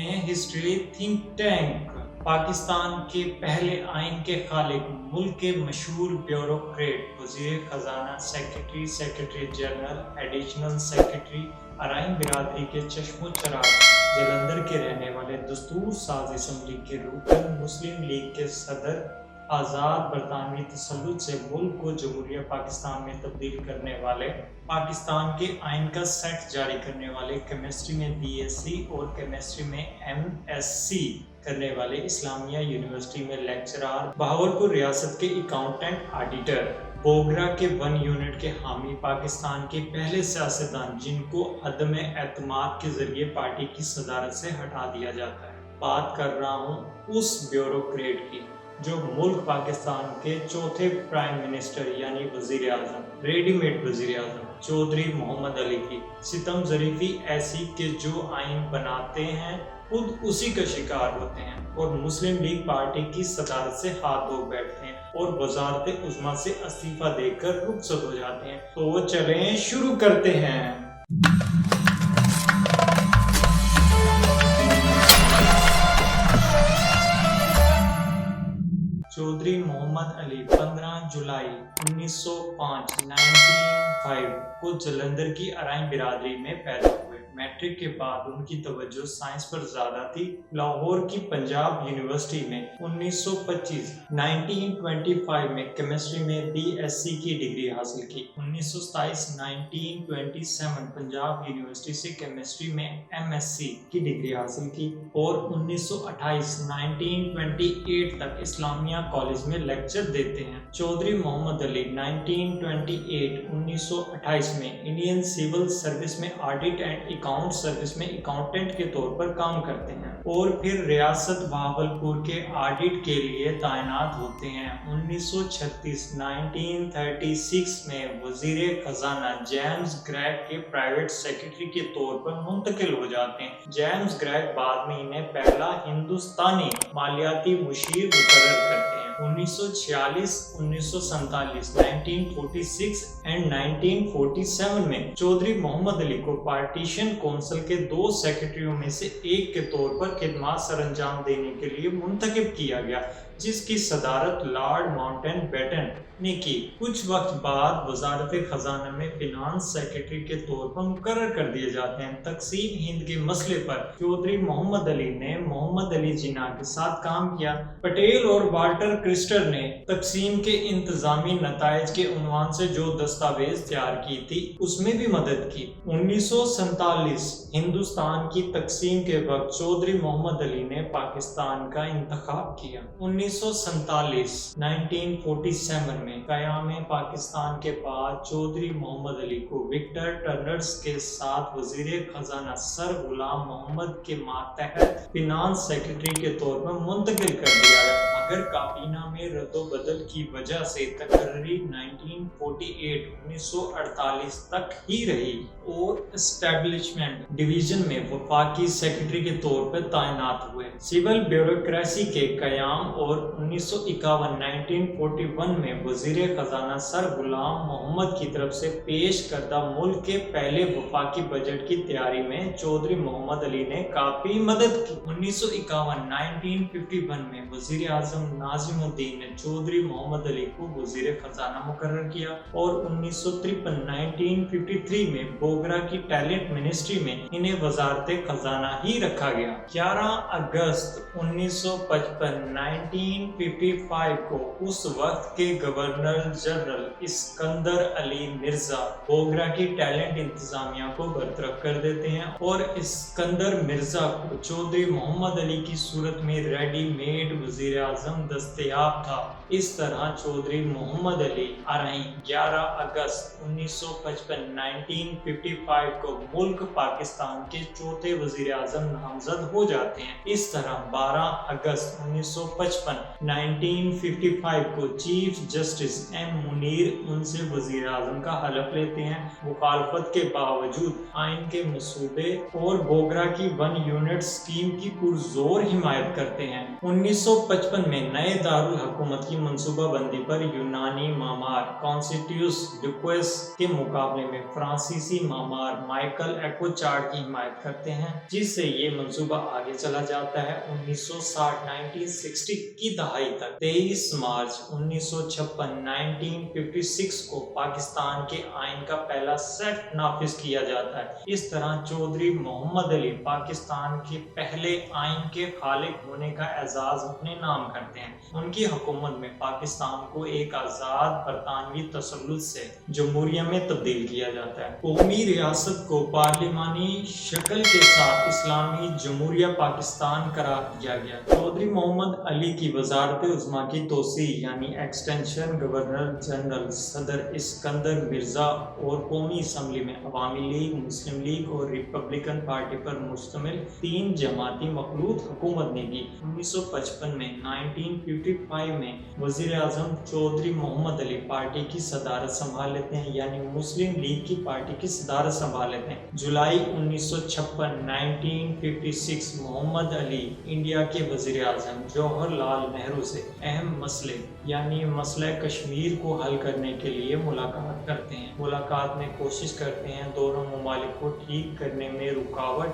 हैं history think tank. Pakistan के पहले आइन के खालिक, मुल्क के मशहूर ब्यूरोक्रेट, वजीर खजाना, secretary, secretary general, additional secretary, Arain बिरादरी के चश्मो चराग, जलंधर के रहने वाले, दस्तूर साज असम्बली के रुकन, मुस्लिम लीग के सदर, आज़ाद बरतानवी तसल्लुत से मुल्क को जमहूरिया पाकिस्तान में तब्दील करने वाले, पाकिस्तान के आइन का सेट जारी करने वाले, केमिस्ट्री में बीएससी और केमिस्ट्री में एमएससी करने वाले, इस्लामिया यूनिवर्सिटी में लेक्चरार, बहावलपुर रियासत के अकाउंटेंट ऑडिटर, बोगरा के 1 यूनिट के हामी, पाकिस्तान के पहले सियासतदान जिनको अदम एतमाद के जरिए पार्टी की सदारत से हटा दिया जाता है। बात कर रहा हूँ उस ब्यूरोक्रेट की जो मुल्क पाकिस्तान के चौथे प्राइम मिनिस्टर यानी वजीर आजम, रेडीमेड वजीर आजम चौधरी मोहम्मद अली की। सितम ज़रीफ़ी ऐसी कि जो आइन बनाते हैं खुद उसी का शिकार होते हैं और मुस्लिम लीग पार्टी की सदारत से हाथ धो बैठते हैं और वज़ारत उज़्मा से इस्तीफा देकर रुखसत हो जाते हैं। तो चलें शुरू करते हैं। चौधरी मोहम्मद अली 15 जुलाई 1905 को जलंधर की अराइन बिरादरी में पैदा हुए। मैट्रिक के बाद उनकी तवज्जो साइंस पर ज्यादा थी। लाहौर की पंजाब यूनिवर्सिटी में 1925 में केमिस्ट्री में बीएससी की डिग्री हासिल की। 1927 पंजाब यूनिवर्सिटी से केमिस्ट्री में एमएससी की डिग्री हासिल की और 1928 तक इस्लामिया कॉलेज में लेक्चर देते हैं। चौधरी मोहम्मद अली 1928 में इंडियन सिविल सर्विस में ऑडिट एंड अकाउंट सर्विस में अकाउंटेंट के तौर पर काम करते हैं और फिर रियासत बहावलपुर के ऑडिट के लिए तैनात होते हैं। 1936 में वजीर खजाना जेम्स ग्रेग के प्राइवेट सेक्रेटरी के तौर पर मुंतकिल हो जाते हैं। जेम्स ग्रेग बाद में इन्हें पहला हिंदुस्तानी मालियाती मुशीर मुकर्रर करते हैं। 1946, 1947, 1946 एंड 1947 में चौधरी मोहम्मद अली को पार्टीशन काउंसिल के 2 सेक्रेटरियों में से एक के तौर पर खिदमत सरअंजाम देने के लिए मुंतखब किया गया, जिसकी सदारत लॉर्ड माउंटबेटन ने की। कुछ वक्त बाद वजारत खजाना में फिनांस सेक्रेटरी के तौर पर मुकर्रर कर दिए जाते हैं। तकसीम हिंद के मसले पर चौधरी मोहम्मद अली ने मोहम्मद अली जिन्ना के साथ काम किया। पटेल और वाल्टर क्रिस्टर ने तकसीम के इंतजामी नताइज के उन्वान से जो दस्तावेज तैयार की थी उसमें भी मदद की। 1947 हिंदुस्तान की तकसीम के वक्त चौधरी मोहम्मद अली ने पाकिस्तान का इंतखाब किया। 1947 में क़याम पाकिस्तान के बाद चौधरी मोहम्मद अली को विक्टर टर्नर्स के साथ वजीर खजाना सर गुलाम मोहम्मद के मातहत फिनांस सेक्रेटरी के तौर पर मुंतकिल कर दिया गया, मगर काबीना में रद्दोबदल की वजह से तकर्री 1948 तक ही रही और एस्टेब्लिशमेंट डिवीजन में वफाकी सेक्रेटरी के तौर पर तैनात हुए। सिविल ब्यूरोक्रेसी के कयाम और 1941 में वजीर खजाना सर गुलाम मोहम्मद की तरफ से पेश करदा मुल्क के पहले वफाकी बजट की तैयारी में चौधरी मोहम्मद अली ने काफी मदद की। 1951 में वजीर आजम नाजिमुद्दीन ने चौधरी मोहम्मद अली को वजीर खजाना मुकर्रर किया और 1953 में बोगरा की टैलेंट मिनिस्ट्री में इन्हें वजारत खजाना ही रखा गया। 11 अगस्त 1955 को उस वक्त के governor general Iskander Ali Mirza Bogra की टैलेंट इंतजामिया को बरतरफ कर देते हैं और इस्कंदर मिर्जा को चौधरी मोहम्मद अली की सूरत में रेडीमेड वजीर आजम दस्तयाब था। इस तरह चौधरी मोहम्मद अली अराइन 11 अगस्त 1955 को मुल्क पाकिस्तान के चौथे वजीर आजम नामजद हो जाते हैं। इस तरह 12 अगस्त 1955 सन 1955 को चीफ जस्टिस एम मुनीर उनसे वजीर आजम का हलफ लेते हैं। मुखालफत के बावजूद आइन के मसूदे और बोगरा की 1 यूनिट स्कीम की पुरजोर हिमायत करते हैं। 1955 में नए दारुल हुकूमत की मंसूबाबंदी पर यूनानी मामार कॉन्स्टिट्यूस डुक्वेस के मुकाबले में फ्रांसीसी मामार माइकल एकोचार्ड की हिमायत करते हैं, जिससे ये मंसूबा आगे चला जाता है। 1960 की दहाई तक 23 मार्च 1956 को पाकिस्तान के आइन का पहला सेट नाफिज किया जाता है। इस तरह चौधरी मोहम्मद अली पाकिस्तान के पहले आइन के खालिक होने का एजाज अपने नाम करते हैं। उनकी हुकूमत में पाकिस्तान को एक आजाद बरतानवी तसल्लुत से जमहूरिया में तब्दील किया जाता है। कौमी रियासत को पार्लिमानी शक्ल के साथ इस्लामी जमहूरिया पाकिस्तान करार दिया गया। चौधरी मोहम्मद अली की वजारत उज़्मा की तोसी यानी एक्सटेंशन गवर्नर जनरल सदर इस्कंदर मिर्जा और कौमी असम्बली में अवामी लीग, मुस्लिम लीग और रिपब्लिकन पार्टी पर मुश्तमिल 3 जमाती मखलूत हुकूमत ने की। 1955 में 1955 में वजीर आजम चौधरी मोहम्मद अली पार्टी की सदारत संभाल लेते हैं, यानी मुस्लिम लीग की पार्टी की सदारत संभाल लेते हैं। जुलाई 1956 मोहम्मद अली इंडिया के वजीर आजम जवाहरलाल नेहरू से अहम मसले यानी मसला कश्मीर को हल करने के लिए मुलाकात करते हैं। मुलाकात में कोशिश करते हैं दोनों ममालिक को ठीक करने में रुकावट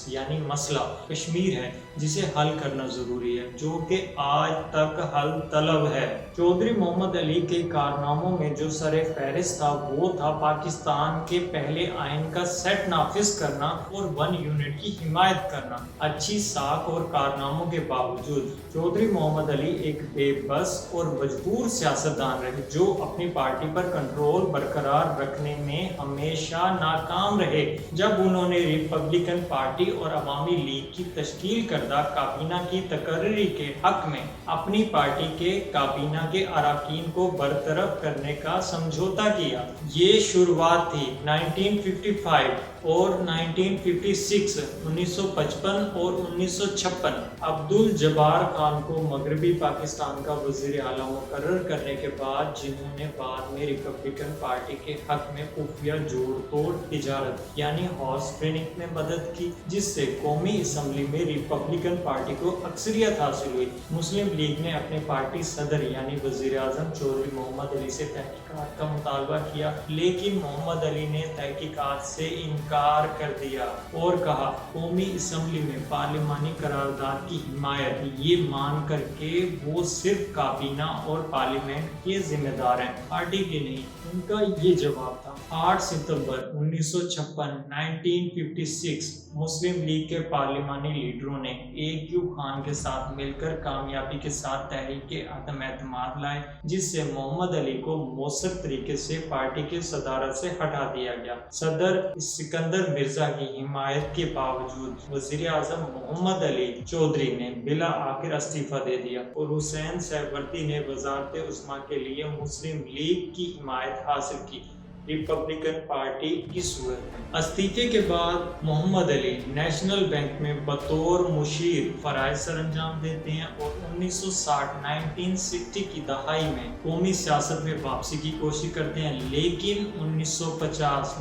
यानी मसला कश्मीर है, जिसे हल करना जरूरी है, जो कि आज तक हल तलब है। चौधरी मोहम्मद अली के कारनामों में जो सरे फहरिस्त था वो था पाकिस्तान के पहले आइन का सेट नाफिज करना और 1 यूनिट की हिमायत करना। अच्छी साख और कारनामों के बावजूद चौधरी मोहम्मद अली एक बेबस और मजबूर सियासतदान रहे, जो अपनी पार्टी पर कंट्रोल बरकरार रखने में हमेशा नाकाम रहे। जब उन्होंने रिपब्लिकन पार्टी और अवामी लीग की तश्कील करदा काबीना की तकर्री के हक में अपनी पार्टी के काबीना के अराकीन को बरतरफ करने का समझौता किया। ये शुरुआत थी 1955 और 1955 और 1956। अब्दुल जब्बार खान को मगरबी पाकिस्तान का वजीर आला मुकर्रर करने के बाद, जिन्होंने बाद में रिपब्लिकन पार्टी के हक में खुफिया जोड़ तोड़ तिजारत यानी हॉर्स ट्रेनिंग में मदद की, जिससे कौमी असम्बली में रिपब्लिकन पार्टी को अक्सरियत हासिल हुई। मुस्लिम लीग ने अपने पार्टी सदर यानी वजीर आजम चौधरी मोहम्मद अली से तहकीकात का मुतालबा किया, लेकिन मोहम्मद अली ने तहकीकात से इनकार कर दिया और कहा कौमी असम्बली में पार्लिमानी करारदाद की हिमायत ये मान करके वो सिर्फ काबीना और पार्लियामेंट के जिम्मेदार हैं, पार्टी के नहीं। उनका ये जवाब था। 8 सितंबर 1956 मुस्लिम लीग के पार्लिमानी लीडरों ने AQ खान के साथ मिलकर कामयाबी के साथ तहरीक अदम एतमाद लाए, जिससे मोहम्मद अली को मौसर तरीके से पार्टी के सदारत से हटा दिया गया। सदर सिकंदर मिर्जा की हिमायत के बावजूद वजीर आजम मोहम्मद अली चौधरी ने बिला आखिर इस्तीफा दे दिया और हुसैन सहवर्ती ने वजारत उज़्मा के लिए मुस्लिम लीग की हिमायत हासिल की, रिपब्लिकन पार्टी की सूरत में। इस्तीफे के बाद मोहम्मद अली नेशनल बैंक में बतौर मुशीर फराइज सरअंजाम देते हैं और 1960 की दहाई में कौमी सियासत में वापसी की कोशिश करते हैं, लेकिन 1950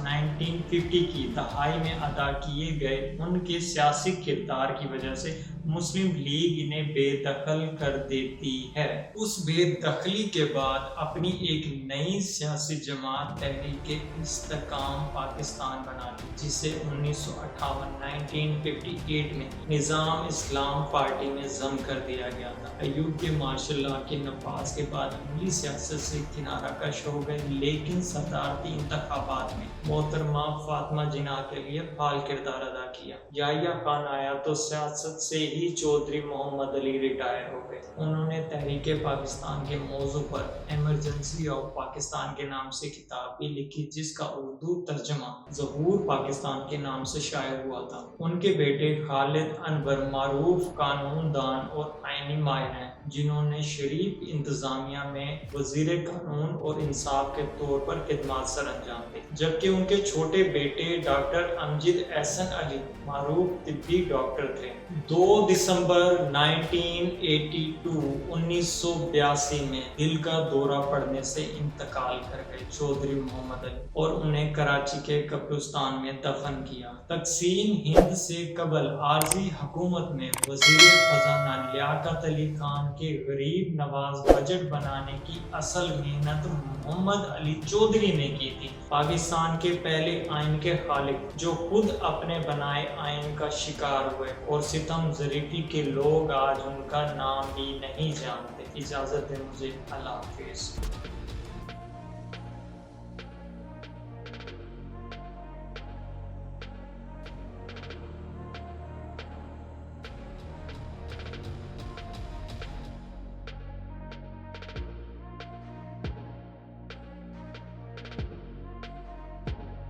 की दहाई में अदा किए गए उनके सियासी किरदार की वजह से मुस्लिम लीग इन्हें बेदखल कर देती है। उस बेदखली के बाद अपनी एक नई सियासी जमात तहरीक इस्तेकाम पाकिस्तान बना ली, जिसे 1958 में निज़ाम इस्लाम पार्टी में जम कर दिया गया था। अयूब के मार्शल लॉ के नफाज के बाद अमली सियासत से किनारा कश हो गए, लेकिन सदारती इंतखाबात में मोहतरमा फातिमा जिन्ना के लिए फाल किरदार अदा किया। याहिया खान आया तो सियासत से ही चौधरी मोहम्मद अली रिटायर हो गए। उन्होंने तहरीक पाकिस्तान के मौजू पर इमरजेंसी ऑफ पाकिस्तान के नाम से किताब भी लिखी। لکھی جس کا اردو ترجمہ ظہور پاکستان کے نام سے شائع ہوا تھا۔ ان کے بیٹے خالد انور معروف قانون دان اور آئینی ماہر ہیں جنہوں نے شریف انتظامیہ میں وزیر قانون اور انصاف کے طور پر خدمات سر انجام دی، جبکہ ان کے چھوٹے بیٹے ڈاکٹر امجد احسن علی معروف طبی ڈاکٹر تھے۔ 2 دسمبر 1982 میں دل کا دورہ پڑنے سے انتقال کر گئے چودھری محمد علی اور انہیں کراچی کے قبرستان میں دفن کیا۔ تقسیم ہند سے قبل عارضی حکومت میں وزیر خزانہ لیاقت علی خان کے غریب نواز بجٹ بنانے کی اصل محنت محمد علی چودھری نے کی تھی، پاکستان کے پہلے آئین کے خالق، جو خود اپنے بنائے آئین کا شکار ہوئے اور ستم ظریفی کے لوگ آج ان کا نام بھی نہیں جانتے۔ اجازت ہے مجھے، اللہ حافظ۔